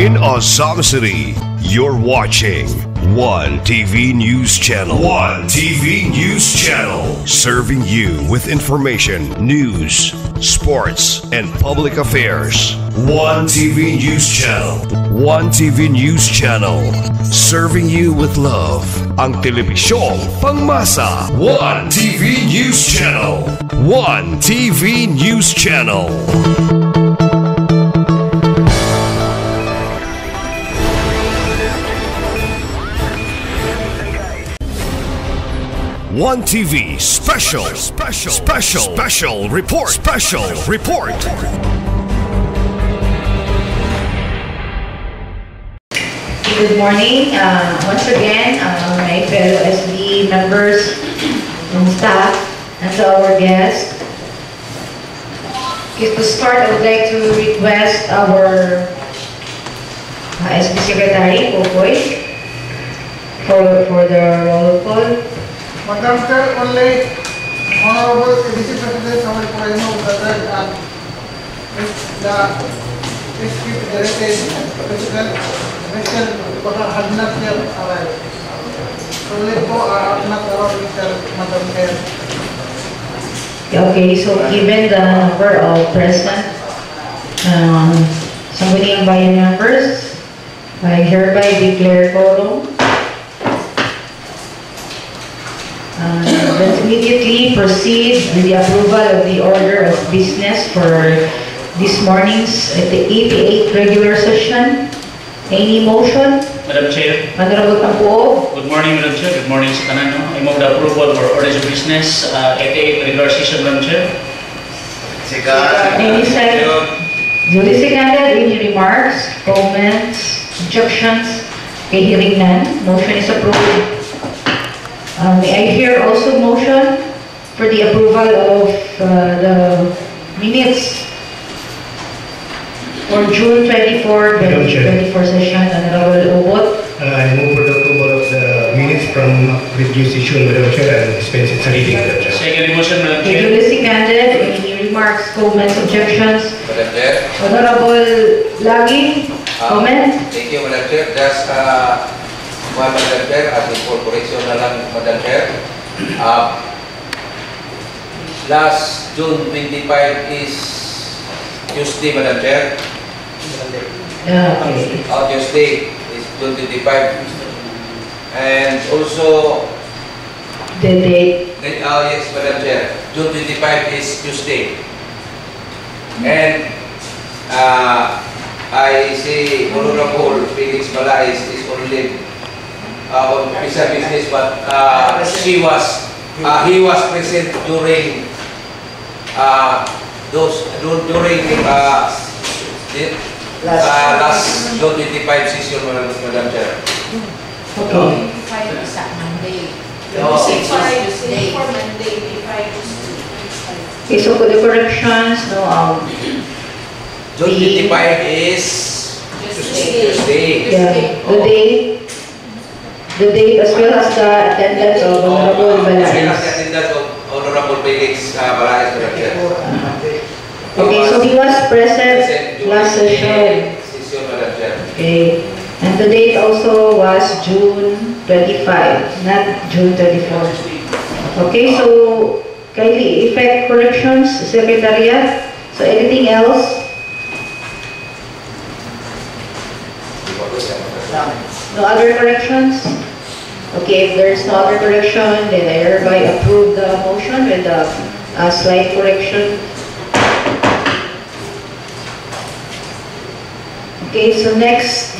in Azam City. You're watching One TV News Channel. One TV News Channel. Serving you with information, news, sports, and public affairs. One TV News Channel. One TV News Channel. Serving you with love. Ang telebisyong pangmasa. One TV News Channel. One TV News Channel. One TV special report. Good morning. Once again, my fellow SB members and staff, and to our guests. Okay, to start, I would like to request our SB Secretary, Popoy, for the roll call. Madam Chair, only Honorable ABC President Samuel Poreno gathered at the executive director President Michelle had not yet arrived. Only po are not arrived, Madam Chair. Okay, so given the number of present Sangguniang Bayan members, I hereby declare quorum. Let's immediately proceed with the approval of the order of business for this morning's 88th regular session. Any motion? Madam Chair. Honorable Tampo. Good morning, Madam Chair. Good morning sa tanan. I move the approval for orders of business 88th regular session, Madam Chair. Any second? Duly seconded. Any remarks, comments, objections? Okay, hearing none. Motion is approved. May I hear also motion for the approval of the minutes for June 24, 2024 session, Honorable Obot. I move for the approval of the minutes from previous session, Madam Chair, and dispense its reading, Madam Chair. Second motion, Madam Chair. Duly seconded. Any remarks, comments, objections? Madam Chair. Honorable Lagi, comment? Thank you, Madam Chair. Just Madam Chair, as incorporation na lang, Madam Chair. Last June 25 is Tuesday, Madam Chair. Okay. Tuesday is June 25. And also, The date. yes, Madam Chair. June 25 is Tuesday. And I say Honorable Felix Balais is only on visa business, but he was present during last June 25 session, Madam Chair. Okay. Okay, so for the corrections, no, June 25 is Tuesday. Yeah, the date as well as the attendance of Honorable Balais. Attendance of Honorable Felix Balais, Madam Chair. Okay, so he was present last session. Madam Chair. Okay, and the date also was June 25, not June 34. Okay, so kindly effect corrections, Secretariat. So anything else? No other corrections? Okay, if there's no other correction, then I hereby approve the motion with a slight correction. Okay, so next,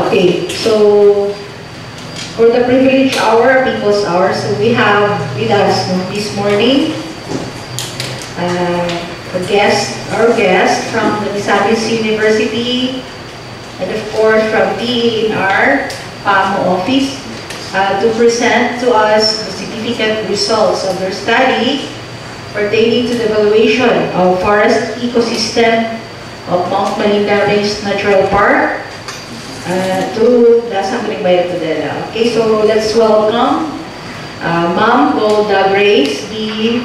okay, so for the privilege hour, people's hour, so we have with us this morning our guest from the Misamis University, and of course from DENR PAMO office to present to us the significant results of their study pertaining to the evaluation of forest ecosystem of Mount Malinda Range Natural Park to the Sangguniang Bayan Tudela. Okay, so let's welcome Ma'am Golda Grace B.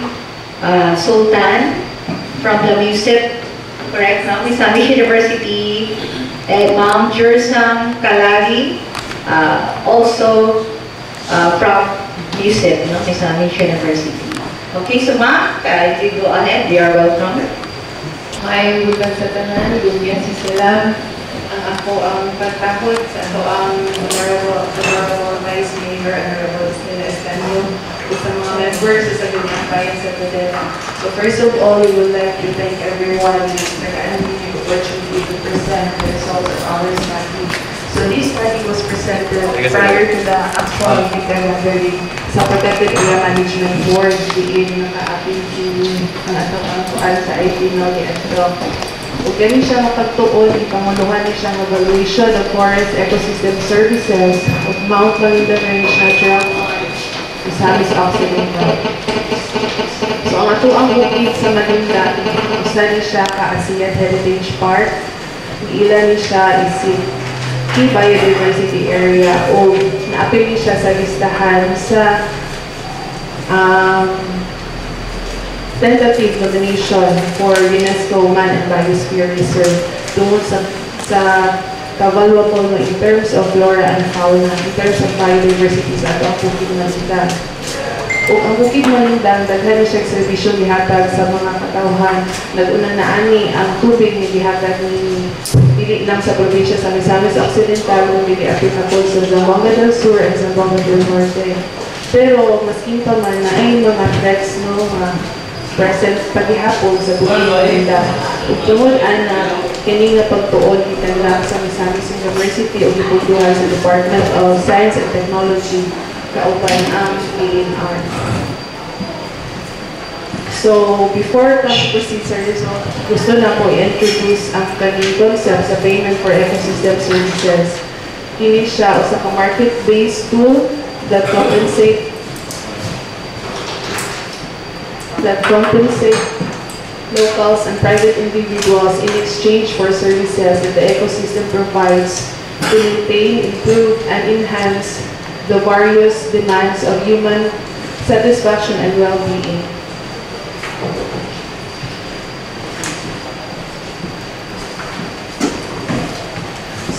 Sultan from the MUSIP, correct, no? Misamis University, and Ma'am Jersam Kalagi, also from MUSIP, no? Misamis University. Okay, so ma'am, you go ahead, you are welcome. May bukan sa tanan, lumiyan si sila. Ang ako ang pagtakot sa ako ang Honorable Vice Mayor, Honorable Stella Estanio, sa mga members sa Ganyang Bayan sa Cadena. So first of all, we would like to thank everyone for giving the opportunity to present the results of our study. So this study was presented prior to the actual meeting sa Protected Area Management Board, diin naka-appeal to ang atong kuan sa IPNO ni Atro. Ug kani siya mapagtuon, ipanguluhan ni siya ng evaluation of forest ecosystem services of Mount Malinda Range Natural Park, Misamis Occidental. So ang ato ang bukid sa Malinda, usa ni siya ka ASEAN Heritage Park, ilan ni siya isip key biodiversity area o naapil ni siya sa listahan sa tentative nomination for UNESCO Man and Biosphere Reserve tungkol sa ka-valuable in terms of flora and fauna, in terms of biodiversity sa ato ang Bukid Malinda. O ang Bukid Malinda, daghan ni siya serbisyong gihatag sa mga katawhan. Nag-una na ani ang tubig ni gihatag ni dili lang sa probinsya sa Misamis Occidental, dili applicable sa Zamboanga del Sur and Zamboanga del Norte. Pero maskin pa man na ay mga threats no present paghihapon sa Bukid Malinda. Ug tungod ana kini nga pagtuon gitanggap sa Misamis University o gipuduhan sa Department of Science and Technology kauban ang PNR. So, before we proceed sa result, gusto na po i-introduce ang kaning concept sa payment for ecosystem services. Kini siya o sa market-based tool that compensate locals and private individuals in exchange for services that the ecosystem provides to maintain, improve, and enhance the various demands of human satisfaction and well-being.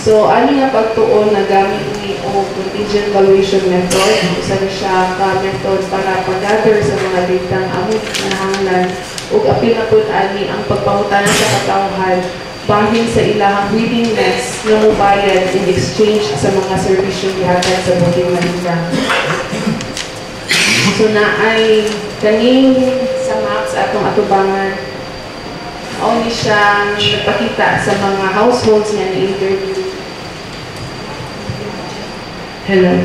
So, ano nga pagtuon na gamit ni o contingent valuation method? Isa na siya ka-method para pag-gather sa mga datang among kinahanglan o apil na po ani ang pagpangutanan sa katawhan bahin sa ilahang willingness na mubayad in exchange sa mga serbisyong gihatag sa Bukid Malinda. So, na ay kaning sa maps atong atubangan, ni siyang nagpakita sa mga households nga ni-interview. Hello.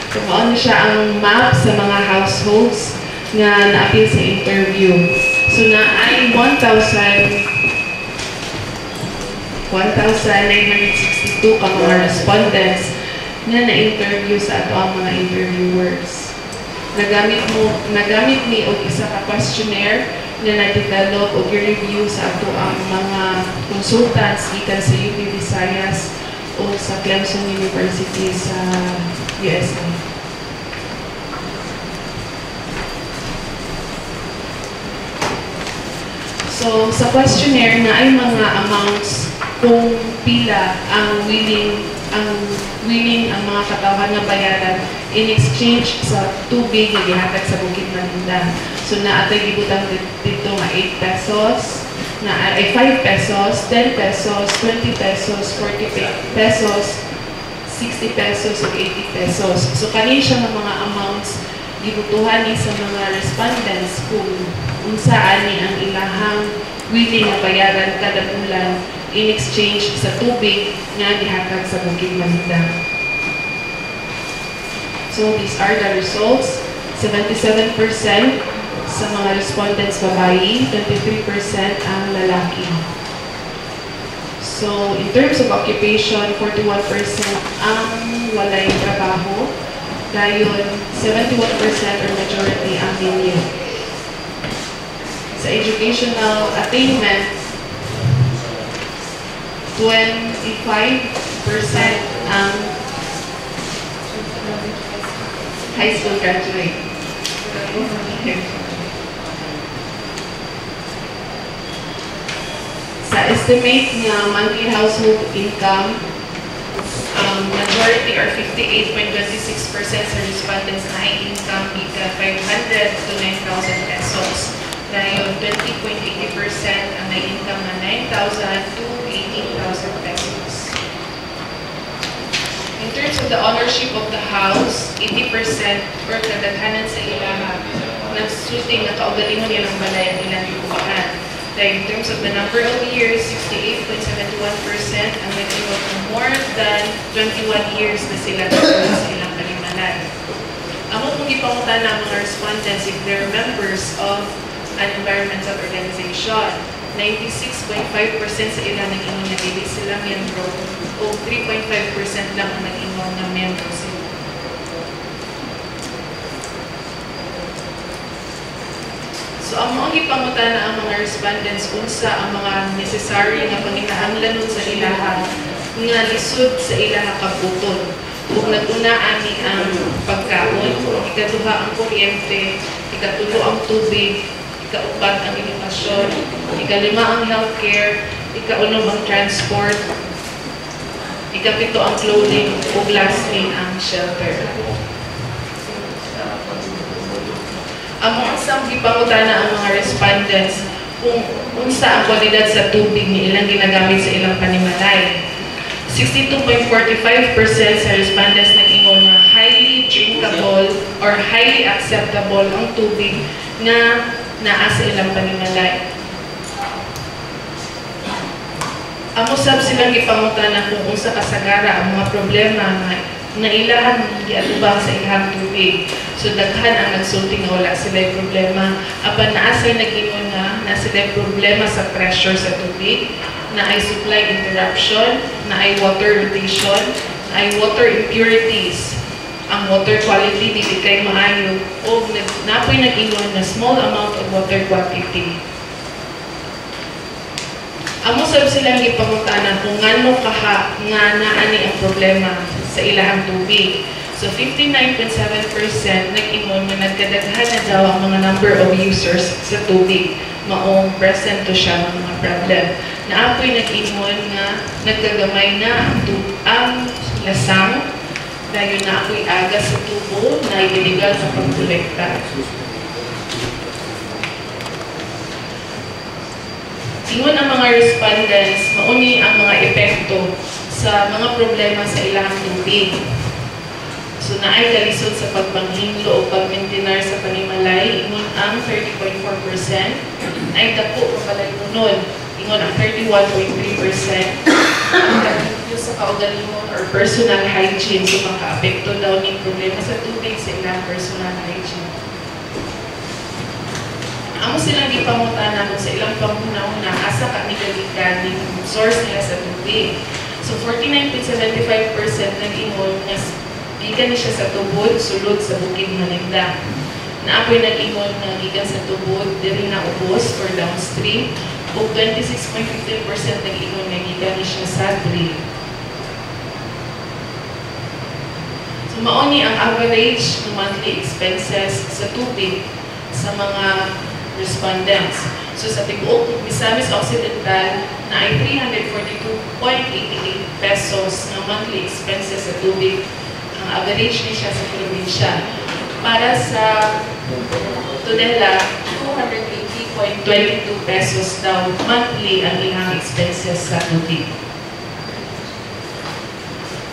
So, ni siya ang map sa mga households nga naapil sa interview. So, na ay 1,962 ka mga respondents na na-interview sa ato ang mga interviewers. Nagamit ni og isa ka questionnaire na na-develop o i-review sa ato ang mga consultants gikan sa UP Visayas o sa Clemson University sa USA. So, sa questionnaire na ay mga amounts kung pila ang willing ang mga katawhan nga bayaran in exchange sa tubig na gihatag sa Bukid Malinda. So, naatay gibutang dito nga 8 pesos, na ay 5 pesos, 10 pesos, 20 pesos, 40 pesos, 60 pesos, o 80 pesos. So, kanin siya ng mga amounts gibutuhan ni sa mga respondents kung unsaan ni ang ilahang willing na bayaran kada bulan in exchange sa tubig nga gihatag sa Bukid Malinda. So these are the results. 77% sa mga respondents babae, 23% ang lalaki. So in terms of occupation, 41% ang walay trabaho, dayon 71% or majority ang ninyo. Sa educational attainment, 25% ang high school graduate. Sa estimate nga monthly household income, majority or 58.26% sa respondents na ay income ika 500 to 9,000 pesos. Ngayon, 20.80% ang may income na 9,000 to 18,000 pesos. In terms of the ownership of the house, 80% or kadaghanan sa ilaha nagsuting na kaugalingon nilang balay ang ilang ibubahan. Like in terms of the number of years, 68.71% ang nag-involve ng more than 21 years na sila sa ilang palimanan. Amo kung ipangutan ng mga respondents if they're members of an environmental organization, 96.5% sa ilang nag-ingon na dili sila membro o 3.5% lang ang nag-ingon na membro sila. So, ang mga ipangutan na ang mga respondents unsa ang mga necessary nga panginahanglan sa ilaha nga lisod sa ilaha kabuton. Kung nag-una ani ang pagkaon, ikaduha ang kuryente, ikatulo ang tubig, ikaupat ang edukasyon, ikalima ang healthcare, ikaunom ang transport, ikapito ang clothing, ug lastly ang shelter. Ang mga isang gipangutana ang mga respondents kung unsa ang kwalidad sa tubig ni ilang ginagamit sa ilang panimalay. 62.45% sa respondents nag-ingon na highly drinkable or highly acceptable ang tubig nga naa sa ilang panimalay. Ang usab silang gipangutana kung unsa kasagara ang mga problema na ilahan giatubang sa ilang tubig. So daghan ang nagsulti nga wala sila problema. Apan naa say nag-ingon na sila problema sa pressure sa tubig, na ay supply interruption, na ay water rotation, na ay water impurities. Ang water quality dili kay maayo o napoy nag-ingon na small amount of water quantity. Amo sab silang gipangutanan kung ngano kaha nga naani ang problema sa ilahang tubig. So 59.7% nag-ingon na nagkadaghan na daw ang mga number of users sa tubig. Maong present to siya ng mga problem. Naapoy nag-ingon nga nagkagamay na ang lasang dahil naapoy aga sa tubo na illegal sa pagkolekta. Ingon ang mga respondents, mauni ang mga epekto sa mga problema sa ilang tubig. So, naay kalisod sa pagpanghinlo o pagmaintenar sa panimalay, ingon ang 30.4%, ay dako kapalay nun, ingon ang 31.3%, ang kalimpyo sa kaugalingon or personal hygiene, so maka-apekto daw ng problema sa tubig sa ilang personal hygiene. Amo silang gipangutana kung sa ilang panghuna-una asa ka ni kalikan ng source nila sa tubig. So 49.75% nag-ingon nga gikan ni siya sa tubod sulod sa bukid Maninda. Naapoy nag-ingon nga gikan sa tubod diri na ubos or downstream ug 26.15% nag-ingon nga gikan ni siya sa drill. So mao ni ang average monthly expenses sa tubig sa mga respondents. So sa tibuok Misamis Occidental na ay 342.88 pesos na monthly expenses sa tubig. Ang average ni siya sa probinsya. Para sa Tudela, 280.22 pesos daw monthly ang ilang expenses sa tubig.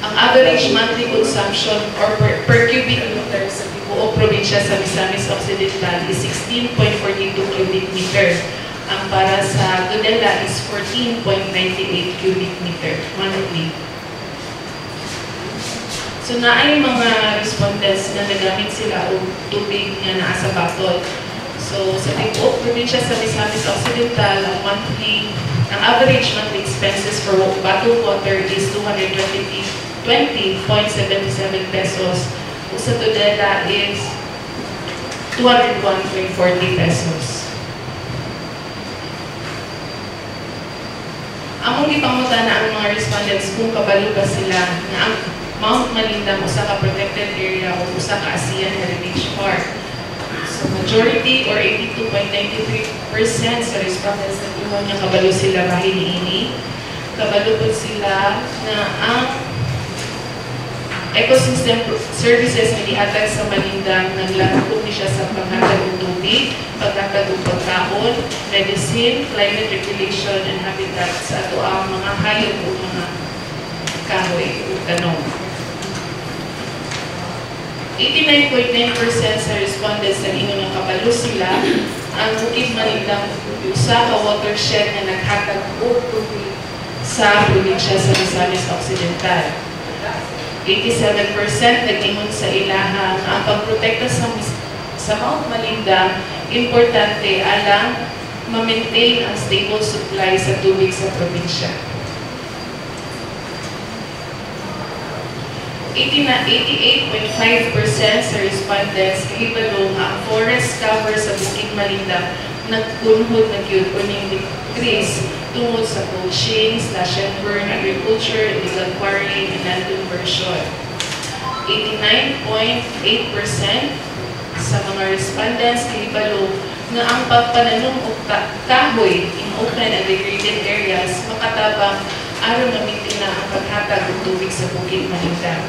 Ang average monthly consumption or per cubic meter sa tibuok probinsya sa Misamis Occidental is 16.42 cubic meter. Ang para sa Tudela is 14.98 cubic meter monthly. So naay mga respondents na nagamit sila og tubig nga naa sa batol. So sa tibuok probinsya sa Misamis Occidental, ang average monthly expenses for bottled water is 20.77 pesos. Kung sa Tudela is 201.40 pesos. Among gipangutan na ang mga respondents kung kabalo ba sila na ang Mount Maninda usa ka protected area o usa ka ASEAN Heritage Park. So majority or 82.93% sa respondents na ingon nga kabalo sila bahin niini. Kabalo po sila na ang ecosystem services na dihatag sa Malindang naglatag ni siya sa paghatag ng tubig, paghatag ng pagkaon, medicine, climate regulation, and habitat sa ato ang mga hayop o mga kahoy o tanong. 89.9% sa respondents na ingon nga kabalo sila ang Bukid Malindang usa ka watershed na naghatag og tubig sa probinsya sa Misamis Occidental. 87% nag-ingon sa ilahang ang pagprotekta sa Mount Malindang importante alang ma-maintain ang stable supply sa tubig sa probinsya. 88.5% sa respondents kahibalo nga ang forest cover sa Bukid Malindang nagkunhod na gyud o ning decrease tungod sa poaching, slash and burn, agriculture, illegal quarrying, and land conversion. 89.8% sa mga respondents kahibalo nga ang pagpananom og kahoy in open and degraded areas makatabang aron ma-maintain na ang paghatag og tubig sa Bukid Malindang.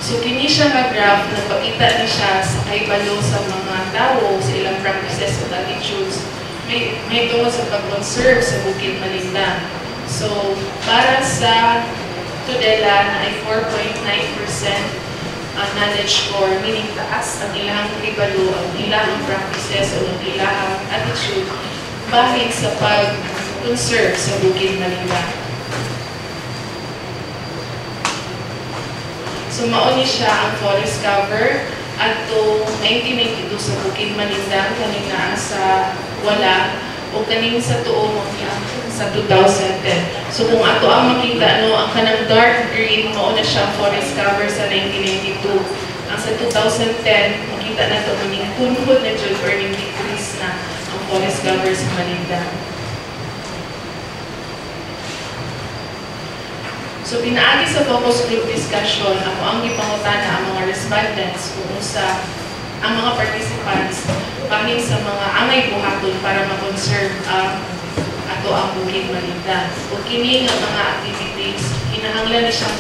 So kini siya nga graph na pakita ni siya sa kahibalo sa mga tao sa ilang practices at attitudes may tungkol sa pag-conserve sa Bukid Malindang. So para sa Tudela na ay 4.9% ang knowledge score, meaning taas ang ilang kahibalo, ang ilang practices o ang ilang attitude bahin sa pag-conserve sa Bukid Malindang. So mauni siya ang forest cover adto 1992 sa Bukid Malindang kanina sa wala o kaning sa tuo mo niya sa 2010. So kung ato ang makita ang kanang dark green mao na siya forest cover sa 1992. Ang sa 2010 makita na to ning kunhod na jud or ning decrease na ang forest cover sa Malindang. So pinaagi sa focus group discussion, ako ang gipangutana ang mga respondents kung sa ang mga participants bahin sa mga angay buhaton para ma-conserve ang ato ang Bukid Malindang. O kini nga mga activities, kinahanglan na siyang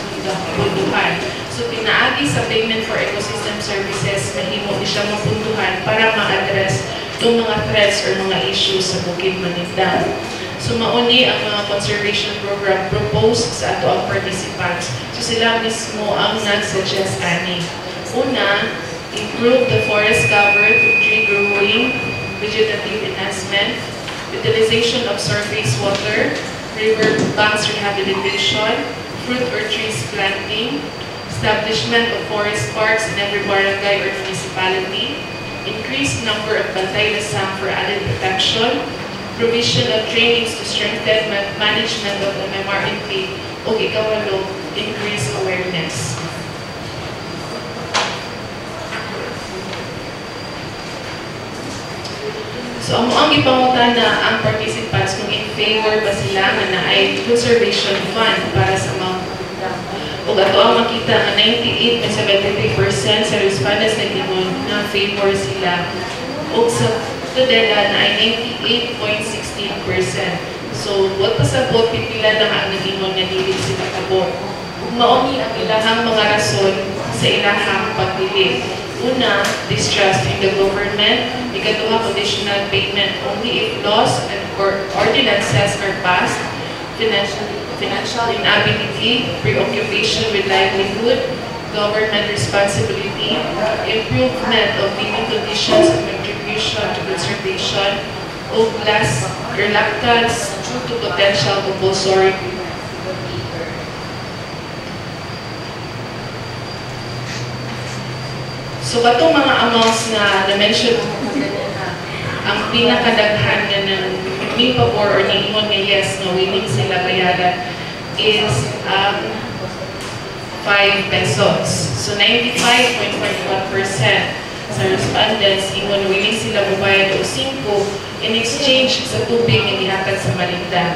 punduhan. So pinaagi sa payment for ecosystem services, mahimo ni siya mapunduhan para ma-address itong mga threats or mga issues sa Bukid Malindang. So mauni ang mga conservation program proposed sa ato ang participants. So sila mismo ang nag-suggest ani. Una, improve the forest cover through tree growing, vegetative enhancement, utilization of surface water, river banks rehabilitation, fruit or trees planting, establishment of forest parks in every barangay or municipality, increased number of bantay lasang for added protection, provision of trainings to strengthen management of MMRNP o ikawalo, increase awareness. So ang ipangutan na ang participants kung in favor ba sila na ay conservation fund para sa mga o ato ang makita ang 98.73% sa respondents na ingon na favor sila o sa Tudela na ay 98.16%. So, what pa sa vote, pipila na nga ang nagingon nga dili sila kabot. Mauni ang ilahang mga rason sa ilahang pagdili. Una, distrust in the government. Ikaduha, conditional payment only if laws or ordinances are passed. Financial inability, preoccupation with livelihood, government responsibility, improvement of living conditions and contribution to conservation, o last, reluctance due to potential compulsory. So katong mga amounts na na-mention ang pinakadaghan na may pabor or niingon nga yes na willing sila bayaran is 5 pesos. So 95.41% sa respondents ingon willing sila magbayad og 5 in exchange sa tubig nga gihatag sa Malindang.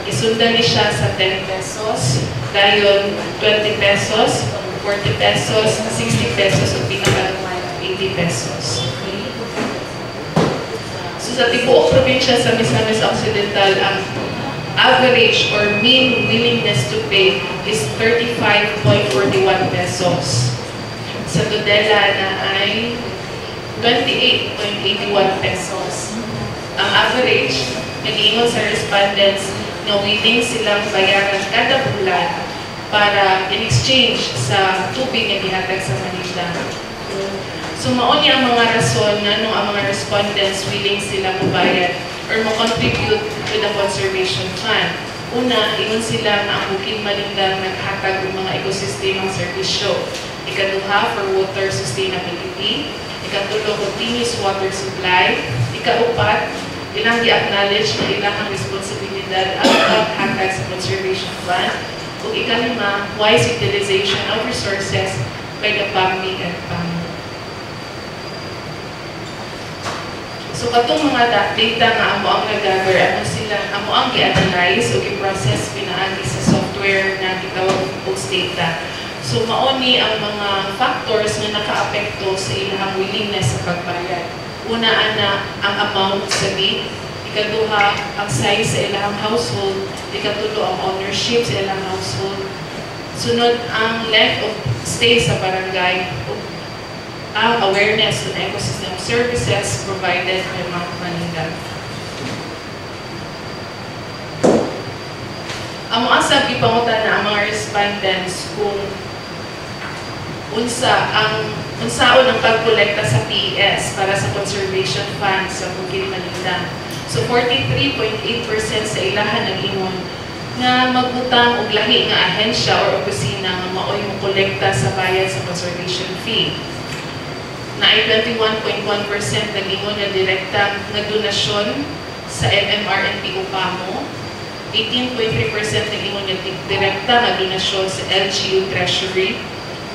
Isundan ni siya sa 10 pesos, dayon 20 pesos, 40 pesos, 60 pesos, o pinakalamay, 80 pesos. Okay? So sa tibuok probinsya sa Misamis Occidental, ang average or mean willingness to pay is 35.41 pesos. Sa Tudela na ay 28.81 pesos. Ang average, nag-iingon sa respondents na willing silang bayaran kada bulan para in exchange sa tubig na gihatag sa Manila. So mauni ang mga rason na ang mga respondents willing sila mabayad or mo-contribute to the conservation fund. Una, ingon sila na ang Bukid Malindag naghatag ng mga ekosistemang serbisyo. Ikaduha, for water sustainability. Ikatulo, continuous water supply. Ikaupat, ilang i-acknowledge na ilang responsibilidad ang paghatag sa conservation fund. Ug ikalima, wise utilization of resources by the public and family. So katong mga data nga amo ang nag-gather, amo ang i-analyze o i-process pinaagi sa software na gitawag og data. So mauni ang mga factors na naka-apekto sa ilang willingness sa pagbayad. Una ana ang amount sa deed, ikaduha ang size sa ilang household, ikatulo ang ownership sa ilang household. Sunod ang length of stay sa barangay, ang awareness of ecosystem services provided by Mount Malindag. Ang asab ipangutan na ang mga respondents kung unsaon ang pagkolekta sa PES para sa conservation fund sa Bukid Malindag. So 43.8% sa ilahan nag-ingon nga magutang og lahi nga ahensya or opisina nga maoy mo kolekta sa bayad sa conservation fee. Na ay 21.1% nag-ingon na direkta nga donasyon sa MMRNP Upamo, 18.3% nag-ingon na direkta nga donasyon sa LGU Treasury,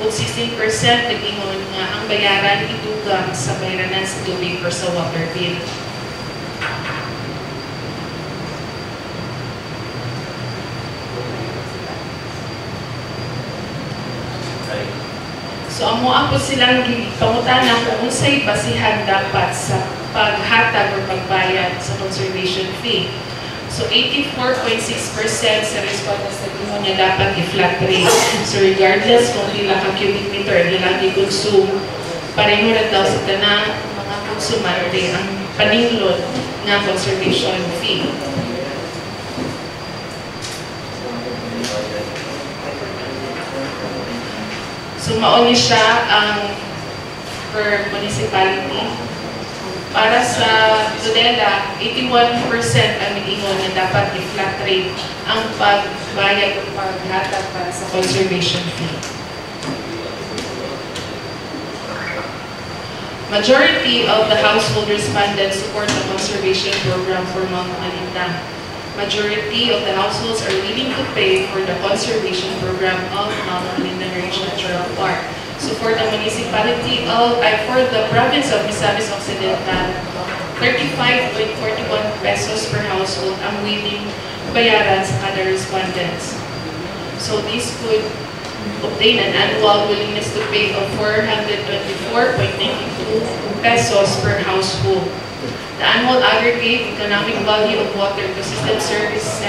ug 16% nag-ingon nga ang bayaran idugang sa bayranan sa tubig or sa water bill. So amo ako silang pangutana kung unsay basihan dapat sa paghatag o pagbayad sa conservation fee. So 84.6% sa respondents nag-ingon nga dapat i-flat rate. So regardless kung ilang ka cubic meter ilang i-consume, pareho na daw sa tanang mga konsumante ang paninglot nga conservation fee. So mauni siya ang per municipality. Para sa Tudela, 81% ang nag-ingon na dapat i-flat rate ang pagbayad o paghatag para sa conservation fee. Majority of the household respondents support the conservation program for Mount Malindag. Majority of the households are willing to pay for the conservation program of Mount Malindag Natural Park. So for the municipality for the province of Misamis Occidental, 35.41 pesos per household ang willing bayaran sa kada respondents. So this could obtain an annual willingness to pay of 424.92 pesos per household. The annual aggregate economic value of water ecosystem service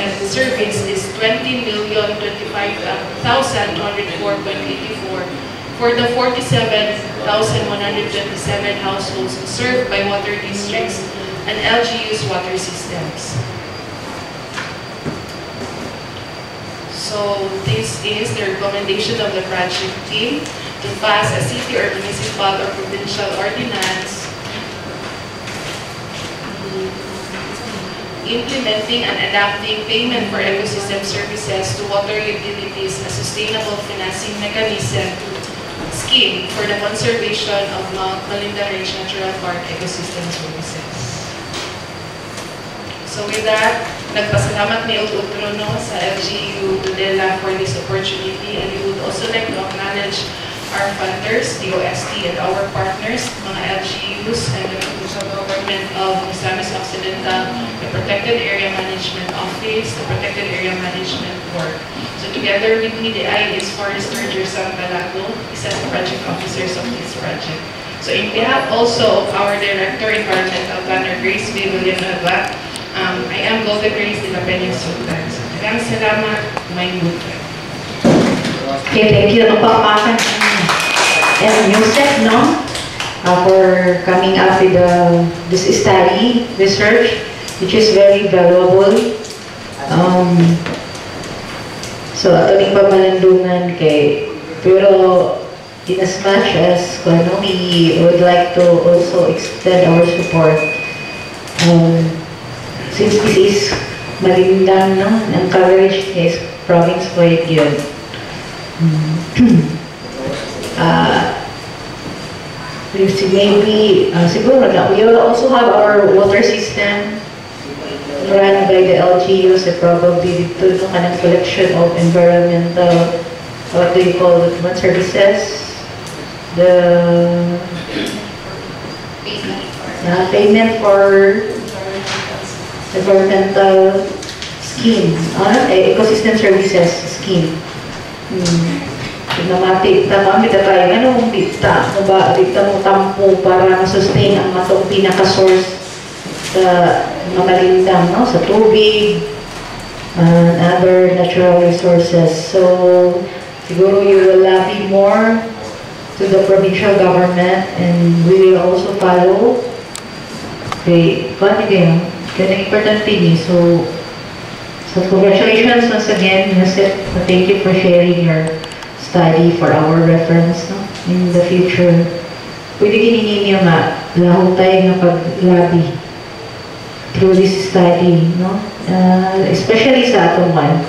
is 20,025,204.84 for the 47,127 households served by water districts and LGU's water systems. So this is the recommendation of the project team to pass a city or municipal or provincial ordinance implementing and adapting payment for ecosystem services to water utilities, a sustainable financing mechanism scheme for the conservation of Mount Malindag Natural Park ecosystem services. So with that, nagpasalamat ni Utrono sa LGU Tudela for this opportunity, and we would also like to acknowledge our funders, the OST, and our partners, mga LGUs, and the local government of Misamis Occidental, the Protected Area Management Office, the Protected Area Management Board. So together with me, the I is Forester Jersan Balago, isa sa project officers of this project. So in behalf also of our Director, Environmental Planner, Grace V. Villanueva, I am Golden Grace de la Peña Sultan. So maraming salamat, may buka. Okay, thank you. Napakakan and Yusef, no? For coming up with this study, research, which is very valuable. So, ato ning pamalandungan kay, pero in as much as we would like to also extend our support. Since this is Malindang, no? Ang coverage is province-wide yun. Maybe, siguro na, we will also have our water system run by the LGUs, probably dito no kanang collection of environmental, what do you call it, services, the payment for environmental scheme, ecosystem services scheme. Namati, tamamit na tayo, anong dikta mo tampo para ma-sustain ang matong pinaka-source sa Malindang, no? Sa tubig, and other natural resources. So, siguro you will lobby more to the provincial government, and we will also follow. Okay, kaya importante ni. So congratulations once again, Yusef. Thank you for sharing your study for our reference, no? In the future. Pwede kininin niyo nga, lahong tayo nga pag-lobby through this study, no? Especially sa atong man,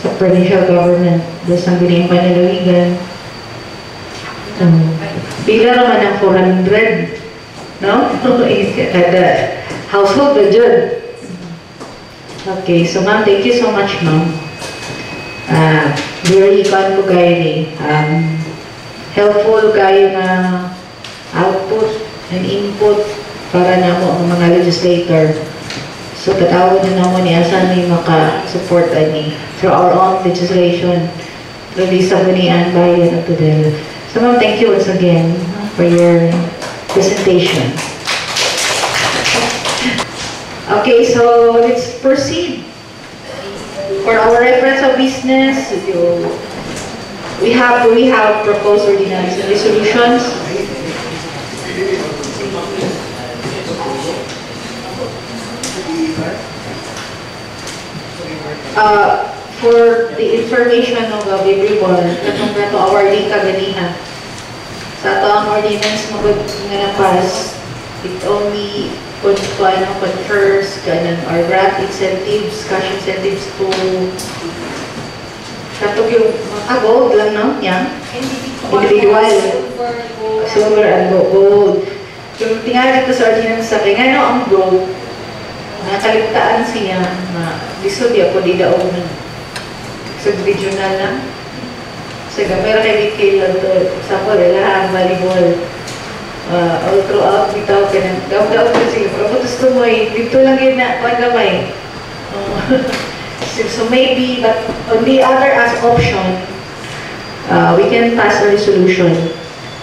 sa provincial government, sa gining panalawigan. Pila naman ang 400, no? Kada household na dyan. Okay, so ma'am, thank you so much, ma'am. Very fun po kayo ni. Helpful kayo na output and input para na mo ang mga legislator. So, katawag na naman ni asan may maka-support ani through our own legislation through the Sangguniang Bayan of Tudela. So, ma'am, thank you once again for your presentation. Okay, so let's proceed. For our reference of business, we have proposed ordinance and resolutions. For the information of everyone, katong to our link kaganihan. Sa ato ang ordinance nga na-pass, it only confers or grant incentives, cash incentives to katong yung gold lang, no? Yan. Individual. Silver and gold. Yung tingnan dito sa ordinance sa kanya, no, ang gold, nakaligtaan siya na lisod ako di daog ng sub-regional lang. Sa gamera kay Bikil lang to, example, lahat, volleyball. All throughout, bitaw ka ng daw-daw ka sila. Pero gusto mo dito lang yun na, pag-gamay. So maybe, but on the other as option, we can pass a resolution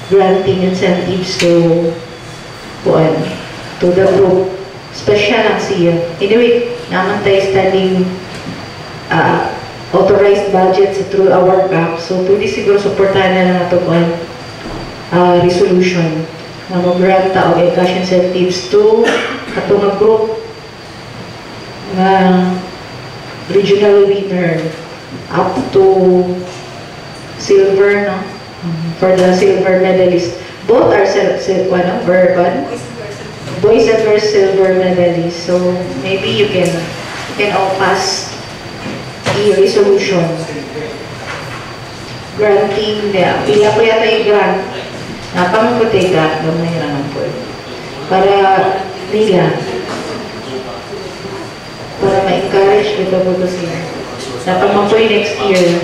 granting incentives to the group. Special lang siya. Anyway, naman tayo studying authorized budgets through our GAP. So, pwede siguro supportahan na lang ito resolution na mag-grant o cash incentives to katong group na regional winner up to silver, no? For the silver medalist. Both are boys and girls silver medalists. So maybe you can all pass the resolution granting the pila po yata yung grant. Napamagputay grant, gamay naman po. Para nila, para ma-encourage ito po sila. Napamagputay next year.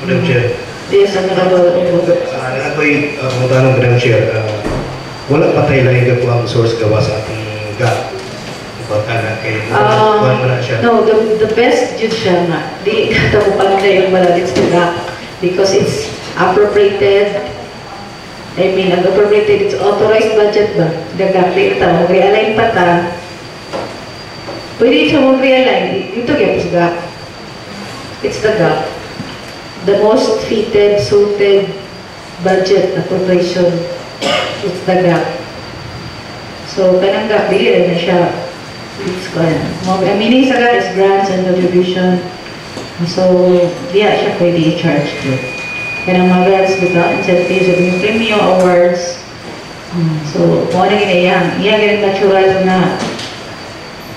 Madam Chair. Yes, Honorable Obodo. Ako'y magtanong, Madam Chair, wala pa tayo lang yung ang source gawa sa ating GAP. Baka na kayo, kuhan mo na siya. No, the best jud siya nga. Di kata mo pa lang yung malagits to GAP because it's appropriated. I mean, ang appropriated, it's authorized budget ba? Gagap, di ito, mag-realign pa ta. Pwede siya mag-realign. Ito kaya po sa GAP. It's the GAP. The most fitted, suited budget appropriation. It's the GAP. So, kanang GAP, dili rin na siya. It's kaya. Meaning sa GAP is grants and contribution. So, diya siya pwede i-charge to. Kanang mga grants without incentives at yung premium awards. So, kung ano ginayang, iya ganang natural na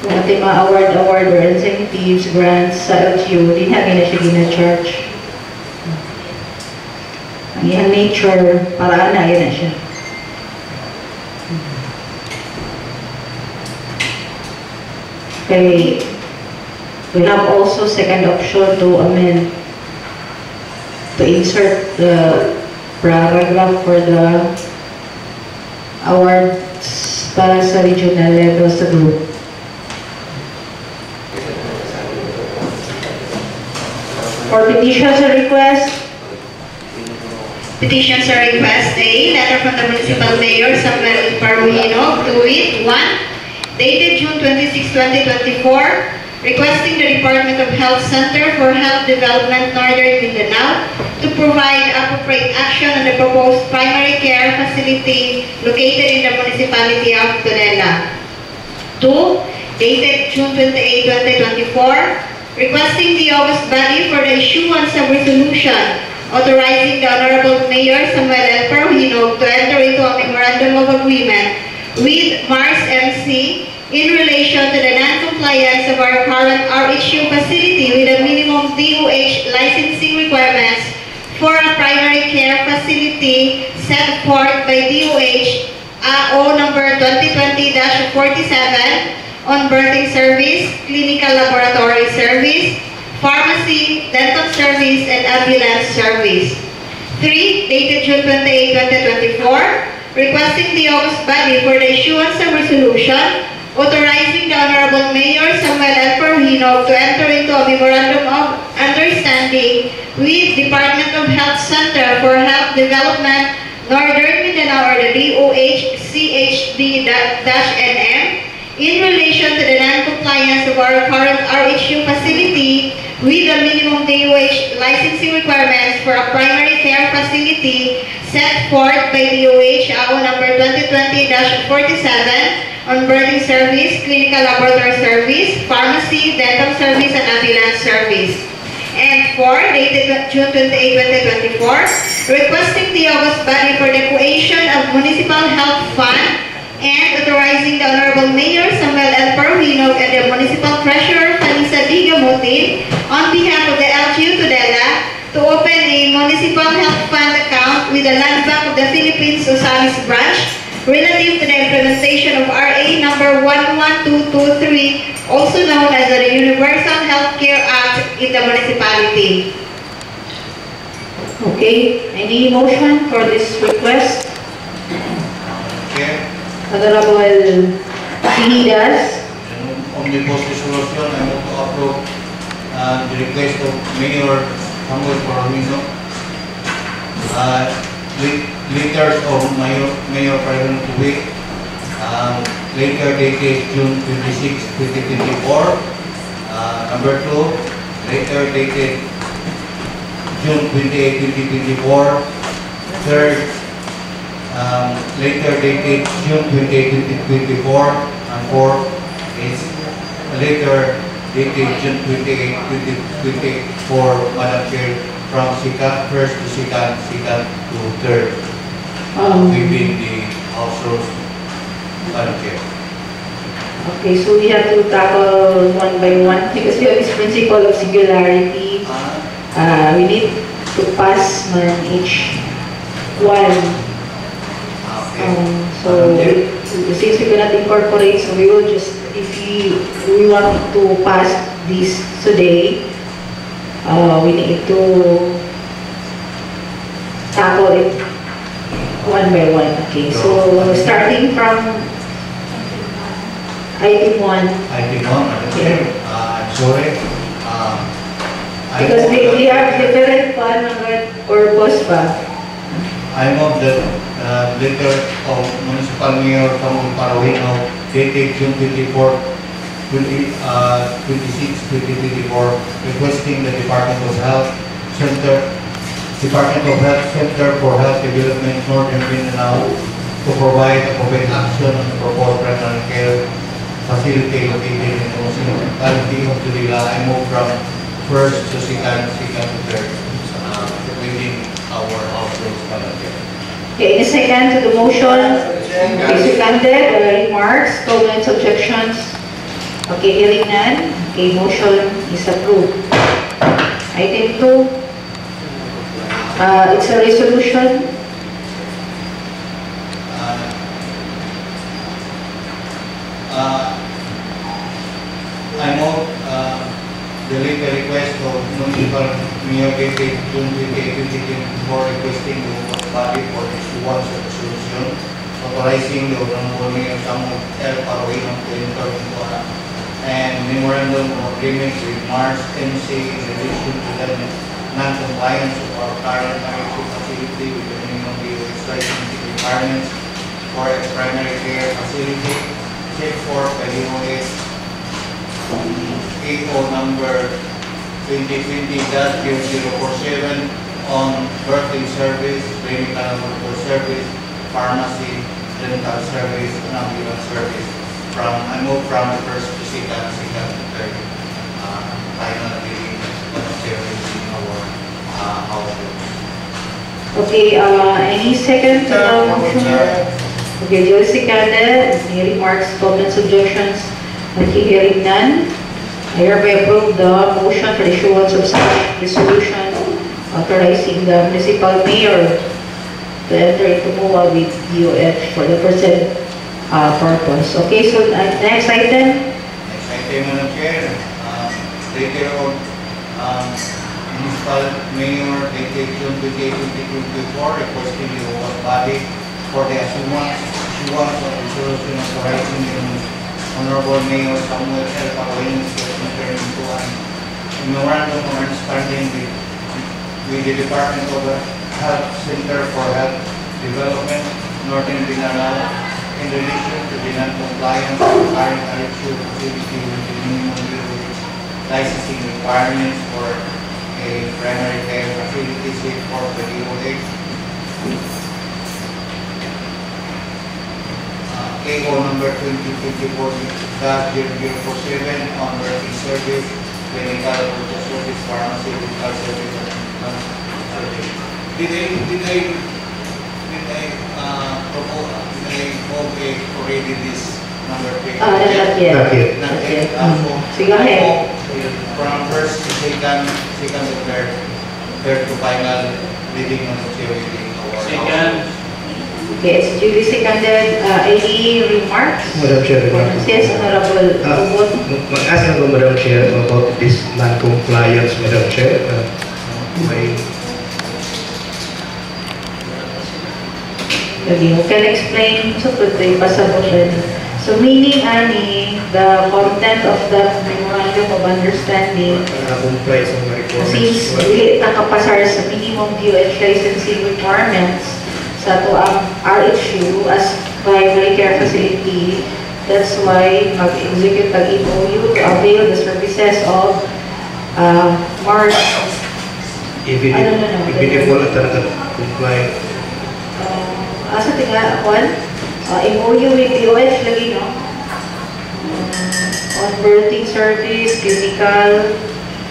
kung natin mga award or incentives, grants sa LGU, di na gina siya gina-charge. Ang iyang nature, paraan na yun na siya. Okay, we have also second option to amend, to insert the paragraph for the awards para sa regional level sa group. For petitions and requests, petitions or requests, A, letter from the Municipal Mayor Samuel Paruhino, to wit, 1, dated June 26, 2024, requesting the Department of Health Center for Health Development Northern Mindanao to provide appropriate action on the proposed primary care facility located in the municipality of Tonela. 2, dated June 28, 2024, requesting the August body for the issuance of resolution authorizing the Honorable Mayor Samuel L. Paruhino to enter into a memorandum of agreement with Mars MC in relation to the non-compliance of our current RHU facility with the minimum DOH licensing requirements for a primary care facility set forth by DOH AO number 2020-47 on birthing service, clinical laboratory service, pharmacy, dental service, and ambulance service. 3, dated June 28, 2024, requesting the August body for the issuance of resolution authorizing the Honorable Mayor Samuel L. Paruhino to enter into a memorandum of understanding with Department of Health Center for Health Development Northern Mindanao or the DOH CHD-NM in relation to the non-compliance of our current RHU facility with the minimum DOH licensing requirements for a primary care facility set forth by DOH AO number 2020-47 on birthing service, clinical laboratory service, pharmacy, dental service, and ambulance service. And 4, dated June 28, 2024, requesting the August body for the creation of Municipal Health Fund and authorizing the Honorable Mayor Samuel L. Paruhino and the Municipal Treasurer Fanisa B. Gamutin on behalf of the LGU Tudela to open a Municipal Health Fund account with the Land Bank of the Philippines Osamis Branch relative to the implementation of RA number 11223, also known as the Universal Healthcare Act in the municipality. okay, any motion for this request? Okay. Honorable Sinidas. Omnibus resolution, I move to approve the request of Mayor Samuel Paruhino. Letters of Mayor Paruhino to wit, later dated June 26, 2024. Number 2, later dated June 28, 2024. Third, later dated June 28, 2024, and 4 is later dated June 28, 2024, Madam Chair, from first to second to third, within the House rules, Madam Chair. Okay, so we have to tackle one by one because we have this principle of singularity. We need to pass man each one. So since we cannot incorporate, so we will just, if we want to pass this today, we need to tackle it one by one. Okay, so starting from item 1. Item 1, Madam Chair, I'm sorry. Because they have different purpose ba? I move that letter of Municipal Mayor Samuel Parawino dated June 24, 26, 2024, requesting the Department of Health Center for Health Development Northern Mindanao to provide appropriate action on the proposed primary care facility located in the municipality of Tulila. I move from first to second to third within our households. Okay, in a second to the motion. Okay, seconded. Remarks, comments, objections. Okay, hearing none. Okay, motion is approved. Item 2. It's a resolution. I move the legal request of Municipal Mayor dated June 28, 2024 requesting the body for issuance of resolution authorizing the Honorable Mayor Samuel L. Parawino to enter into and memorandum of agreement with Mars MC in relation to the non-compliance of our current marital facility with the minimum licensing requirements for a primary care facility set forth by the OS AO number 2020-0047 on birthing service, clinical medical service, pharmacy, dental service, and ambulance service. I move from the first to second to third final reading of service in our household. Okay, any second to the motion? Okay, duly seconded. Any remarks, comments, objections? Okay, hearing none. I hereby approve the motion for the issuance of such resolution authorizing the municipal mayor to enter into MOA with DOH for the present purpose. Okay, so next item. Next item, Madam Chair, letter of Municipal Mayor dated June 28, 2024 requesting the body for the issuance of resolution authorizing the Honorable Mayor Samuel L. Parawino to enter into a memorandum of understanding with the Department of Health Center for Health Development Northern Mindanao in relation to the non-compliance of current RHU facility with the minimum licensing requirements for a primary care facility set for the DOH. AO number 2024-0047 on working service, clinical service, pharmacy, medical service, and service. Did I already this number? Not yet. Not yet. Not yet. So go ahead. From first to second to third to final reading on the theory of our Second. Okay, it's duly seconded. Any remarks? Madam Chair, Yes, Honorable Ubod. Asking ko, Madam Chair, about this non-compliance, Madam Chair. Okay, you can explain so put the pasabot. So meaning ani the content of that memorandum of understanding complies on the requirements. since dili nakapasar sa minimum DOH licensing requirements sa to ang RHU as primary care facility, that's why mag-execute mag-MOU to avail the services of Mars. Even if wala talaga comply. Asa tinga, Juan? MOU with DOH lagi, no? On birthing service, clinical,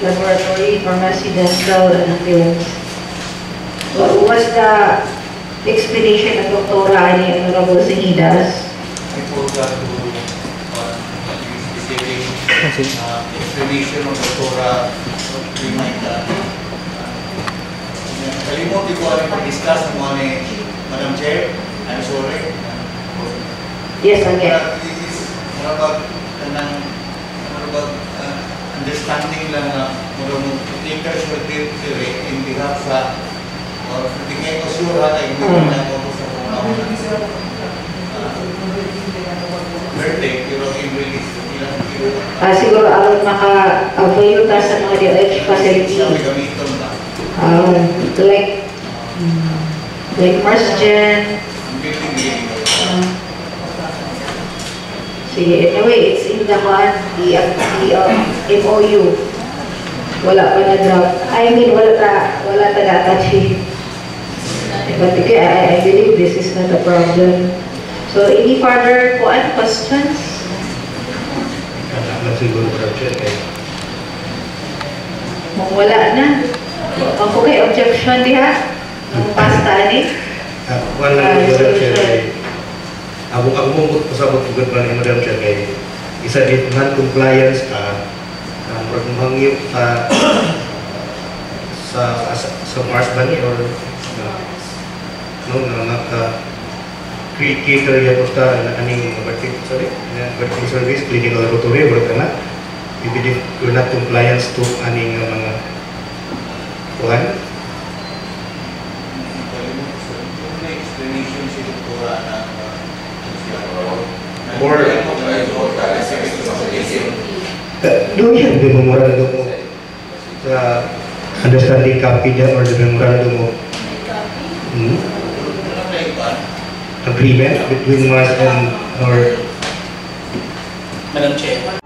laboratory, pharmacy, dental, and ambulance. What's the explanation ng Doktora ni Honorable Sinidas? I forgot to specific explanation of Doktora remind kalimutin ko ang pag-discuss ng mga ni Madam Chair. I'm sorry. Yes, again. This is more about understanding lang na marunong takers will theory in behalf sa Or hindi kayo sure ha, hindi ko na ako sa birthday, pero i-release. Siguro aron maka-avail ta sa mga DOH facility. Like Marsgen. Sige, anyway, it's in the MOU. Wala pa na draft. I mean, wala ta attach. But I believe this is not a problem. So, any further questions? Siguro Chair kay Wala na. Ako kay objection diha. Ang pasta ni. wala Madam Chair kay ako mo pasabot pugad pa ni Madam Chair kay isa din non-compliance ka mangyo ka sa Mars ba ni or no naka cater ya basta aning birthing service clinical laboratory or kana if you're not compliance to aning mga kuhan Or doon yan the memorandum mo sa understanding copy niya or the memorandum mo agreement between Mars and or Madam Chair.